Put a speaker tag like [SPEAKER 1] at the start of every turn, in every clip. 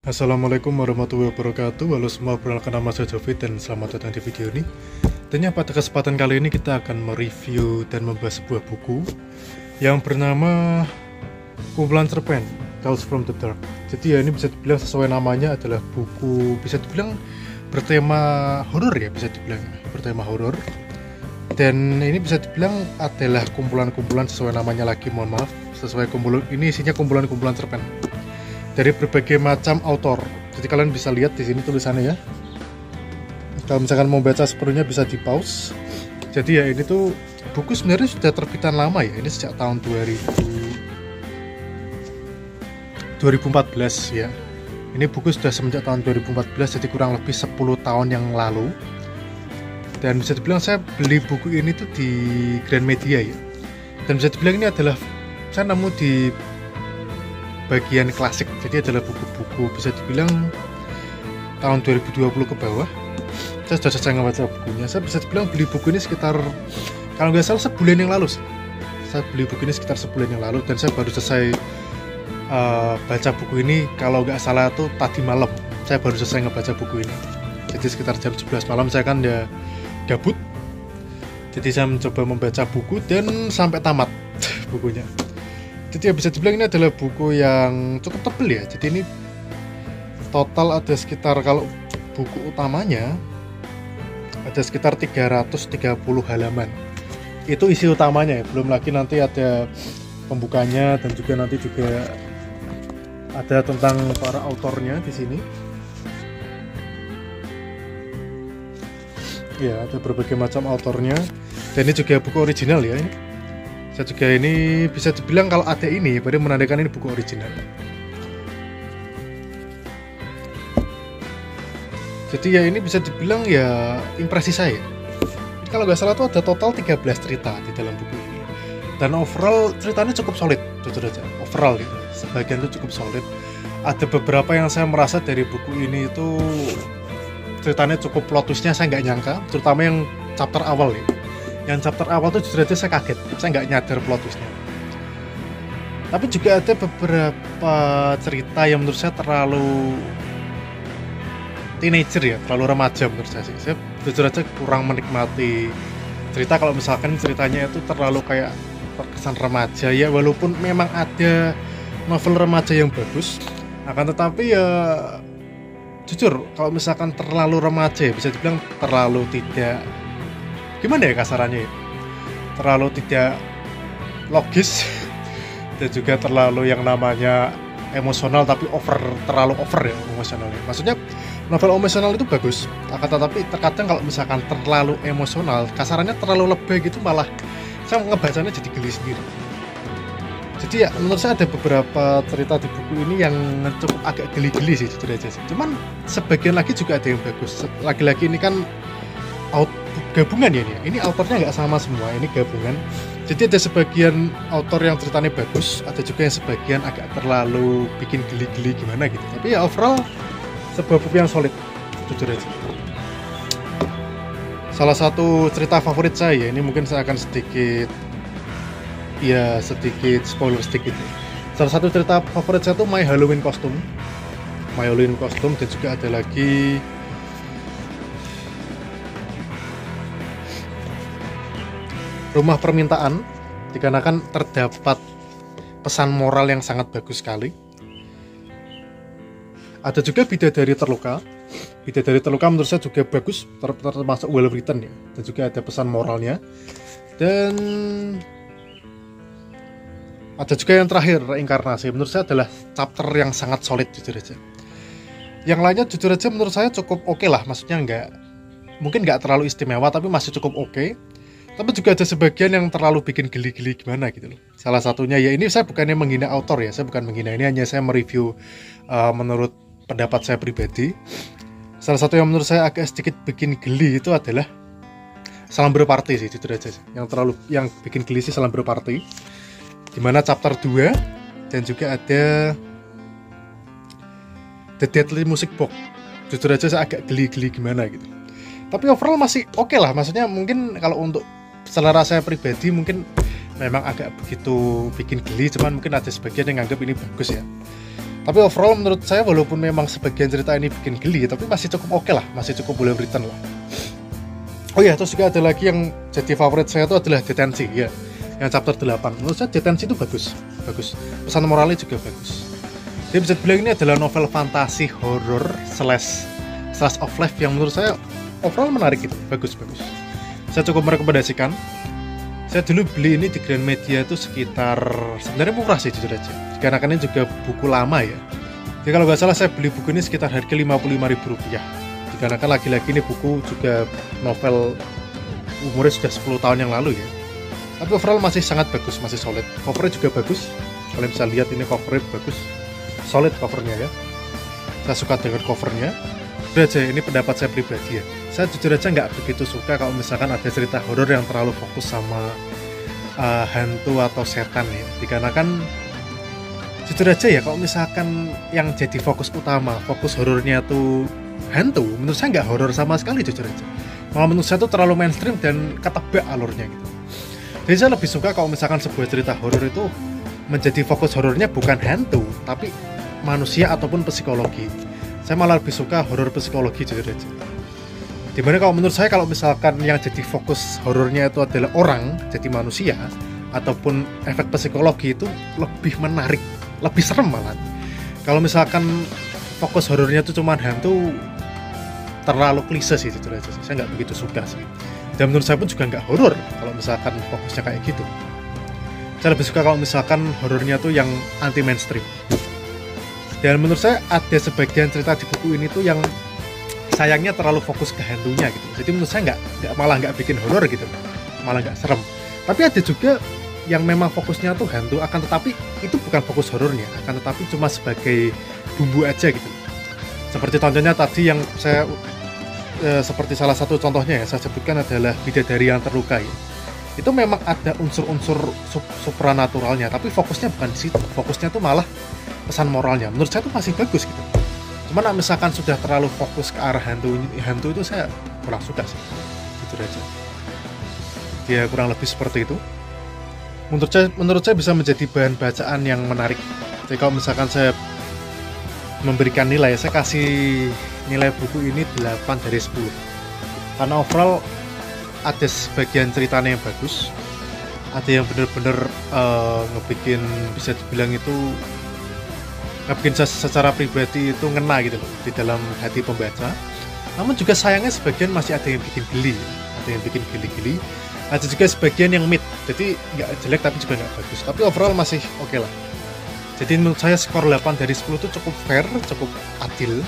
[SPEAKER 1] Assalamualaikum warahmatullahi wabarakatuh. Halo semua, perkenalkan nama saya Jovit dan selamat datang di video ini. Tentunya pada kesempatan kali ini kita akan mereview dan membahas sebuah buku yang bernama Kumpulan Cerpen, Tales from the Dark. Jadi ya, ini bisa dibilang sesuai namanya adalah buku bisa dibilang bertema horor ya, bisa dibilang bertema horor. Dan ini bisa dibilang adalah kumpulan-kumpulan sesuai namanya lagi, mohon maaf, sesuai kumpulan ini isinya kumpulan-kumpulan cerpen dari berbagai macam autor. Jadi kalian bisa lihat di sini tulisannya ya. Kalau misalkan mau baca sepenuhnya bisa di pause. Jadi ya, ini tuh buku sebenarnya sudah terbitan lama ya. Ini sejak tahun 2014 ya. Ini buku sudah semenjak tahun 2014, jadi kurang lebih 10 tahun yang lalu. Dan bisa dibilang saya beli buku ini tuh di Gramedia ya. Dan bisa dibilang ini adalah saya nemu di bagian klasik, jadi adalah buku-buku bisa dibilang tahun 2020 ke bawah. Saya sudah selesai membaca bukunya. Saya bisa dibilang beli buku ini sekitar, kalau nggak salah, sebulan yang lalu sih. Saya beli buku ini sekitar sebulan yang lalu dan saya baru selesai baca buku ini, kalau nggak salah tuh tadi malam saya baru selesai ngebaca buku ini. Jadi sekitar jam 11 malam saya kan ya gabut, jadi saya mencoba membaca buku dan sampai tamat bukunya. Jadi ya bisa dibilang ini adalah buku yang cukup tebal ya. Jadi ini total ada sekitar, kalau buku utamanya ada sekitar 330 halaman. Itu isi utamanya ya, belum lagi nanti ada pembukanya dan juga nanti juga ada tentang para autornya di sini. Ya, ada berbagai macam autornya. Dan ini juga buku original ya ini. Saya juga ini bisa dibilang kalau ada ini berarti menandakan ini buku original. Jadi ya, ini bisa dibilang ya impresi saya. Kalau nggak salah tuh ada total 13 cerita di dalam buku ini. Dan overall ceritanya cukup solid, jujur aja. Overall gitu, sebagian itu cukup solid. Ada beberapa yang saya merasa dari buku ini itu ceritanya cukup plot twistnya saya nggak nyangka, terutama yang chapter awal ya. Yang chapter awal tuh jujur aja saya kaget, saya nggak nyadar plot twistnya. Tapi juga ada beberapa cerita yang menurut saya terlalu teenager ya, terlalu remaja menurut saya sih. Saya jujur aja kurang menikmati cerita kalau misalkan ceritanya itu terlalu kayak terkesan remaja ya, walaupun memang ada novel remaja yang bagus, akan tetapi ya jujur kalau misalkan terlalu remaja ya, bisa dibilang terlalu tidak, gimana ya kasarannya ya, terlalu tidak logis dan juga terlalu yang namanya emosional, tapi terlalu over ya emosionalnya. Maksudnya novel emosional itu bagus, akan tetapi terkadang kalau misalkan terlalu emosional, kasarannya terlalu lebay gitu, malah saya ngebacanya jadi geli sendiri. Jadi ya, menurut saya ada beberapa cerita di buku ini yang cukup agak geli-geli sih, jujur aja sih. Cuman sebagian lagi juga ada yang bagus. Lagi-lagi ini kan gabungan ya ini. Ini autornya nggak sama semua, ini gabungan. Jadi ada sebagian autor yang ceritanya bagus, ada juga yang sebagian agak terlalu bikin geli-geli gimana gitu. Tapi ya overall sebuah buku yang solid, jujur aja. Salah satu cerita favorit saya, ini mungkin saya akan sedikit spoiler sedikit. Salah satu cerita favorit saya tuh My Halloween Costume, dan juga ada lagi Rumah Permintaan, dikarenakan terdapat pesan moral yang sangat bagus sekali. Ada juga Bidadari Terluka. Bidadari Terluka menurut saya juga bagus, termasuk well written ya, dan juga ada pesan moralnya. Dan ada juga yang terakhir, Reinkarnasi. Menurut saya adalah chapter yang sangat solid, jujur aja. Yang lainnya jujur aja menurut saya cukup oke lah. Maksudnya mungkin nggak terlalu istimewa, tapi masih cukup oke. Tapi juga ada sebagian yang terlalu bikin geli-geli gimana gitu loh. Salah satunya ya, ini saya bukannya menghina autor ya, saya bukan menghina, ini hanya saya mereview menurut pendapat saya pribadi. Salah satu yang menurut saya agak sedikit bikin geli itu adalah Salam Berparti sih, jujur aja sih. Yang bikin geli sih Salam Berparti, dimana chapter 2, dan juga ada The Deadly Music Box. Jujur aja saya agak geli-geli gimana gitu. Tapi overall masih oke lah. Maksudnya mungkin kalau untuk selera saya pribadi mungkin memang agak begitu bikin geli, cuman mungkin ada sebagian yang nganggap ini bagus ya. Tapi overall menurut saya walaupun memang sebagian cerita ini bikin geli, tapi masih cukup oke lah, masih cukup boleh return lah. Oh ya, terus juga ada lagi yang jadi favorit saya itu adalah Detensi ya, yang chapter 8. Menurut saya Detensi itu bagus. Pesan moralnya juga bagus. Dia bisa dibilang ini adalah novel fantasi horror slash of life yang menurut saya overall menarik gitu, bagus. Saya cukup merekomendasikan. Saya dulu beli ini di Gramedia itu sekitar, sebenarnya murah sih jujur aja, dikarenakan ini juga buku lama ya. Jadi kalau nggak salah saya beli buku ini sekitar harga Rp55.000, dikarenakan lagi-lagi ini buku juga novel umurnya sudah 10 tahun yang lalu ya. Tapi overall masih sangat bagus, masih solid. Covernya juga bagus, kalian bisa lihat ini covernya bagus, solid covernya ya. Saya suka dengan covernya. Udah aja, ini pendapat saya pribadi ya. Saya jujur aja nggak begitu suka kalau misalkan ada cerita horor yang terlalu fokus sama hantu atau setan ya. Dikarenakan jujur aja ya, kalau misalkan yang jadi fokus utama, fokus horornya tuh hantu, menurut saya nggak horor sama sekali jujur aja. Malah menurut saya tuh terlalu mainstream dan ketebak alurnya gitu. Jadi saya lebih suka kalau misalkan sebuah cerita horor itu menjadi fokus horornya bukan hantu, tapi manusia ataupun psikologi. Saya malah lebih suka horor psikologi jujur aja. Dimana kalau menurut saya kalau misalkan yang jadi fokus horornya itu adalah orang, jadi manusia, ataupun efek psikologi itu lebih menarik, lebih serem malah. Kalau misalkan fokus horornya itu cuma hantu, terlalu klise sih jujur aja. Saya nggak begitu suka sih. Dan menurut saya pun juga nggak horor kalau misalkan fokusnya kayak gitu. Saya lebih suka kalau misalkan horornya tuh yang anti mainstream. Dan menurut saya ada sebagian cerita di buku ini tuh yang sayangnya terlalu fokus ke hantunya gitu. Jadi menurut saya malah nggak bikin horor gitu, malah nggak serem. Tapi ada juga yang memang fokusnya tuh hantu, akan tetapi itu bukan fokus horornya, akan tetapi cuma sebagai bumbu aja gitu. Seperti contohnya tadi yang saya seperti salah satu contohnya ya saya sebutkan adalah Bidadari yang Terluka ya. Itu memang ada unsur-unsur supranaturalnya, tapi fokusnya bukan di situ. Fokusnya tuh malah pesan moralnya. Menurut saya tuh masih bagus gitu. Cuman misalkan sudah terlalu fokus ke arah hantu itu saya kurang suka sih. Gitu aja. Dia kurang lebih seperti itu. Menurut saya bisa menjadi bahan bacaan yang menarik. Jadi kalau misalkan saya memberikan nilai, saya kasih nilai buku ini 8 dari 10. Karena overall ada sebagian ceritanya yang bagus, ada yang bener-bener ngebikin, bisa dibilang itu ngebikin secara pribadi itu ngena gitu loh di dalam hati pembaca. Namun juga sayangnya sebagian masih ada yang bikin geli, ada yang bikin geli-geli, ada juga sebagian yang mid, jadi nggak jelek tapi juga nggak bagus, tapi overall masih oke lah. Jadi menurut saya skor 8 dari 10 itu cukup fair, cukup adil.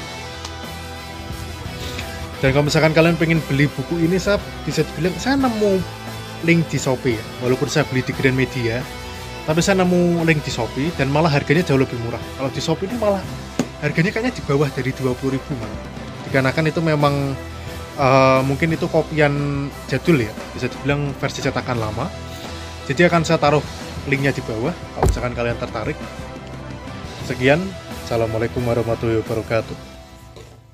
[SPEAKER 1] Dan kalau misalkan kalian pengen beli buku ini, saya bisa dibilang saya nemu link di Shopee ya. Walaupun saya beli di Gramedia, tapi saya nemu link di Shopee dan malah harganya jauh lebih murah. Kalau di Shopee ini malah harganya kayaknya di bawah dari 20.000 malah. Dikarenakan itu memang mungkin itu kopian jadul ya, bisa dibilang versi cetakan lama. Jadi akan saya taruh linknya di bawah kalau misalkan kalian tertarik. Sekian, assalamualaikum warahmatullahi wabarakatuh.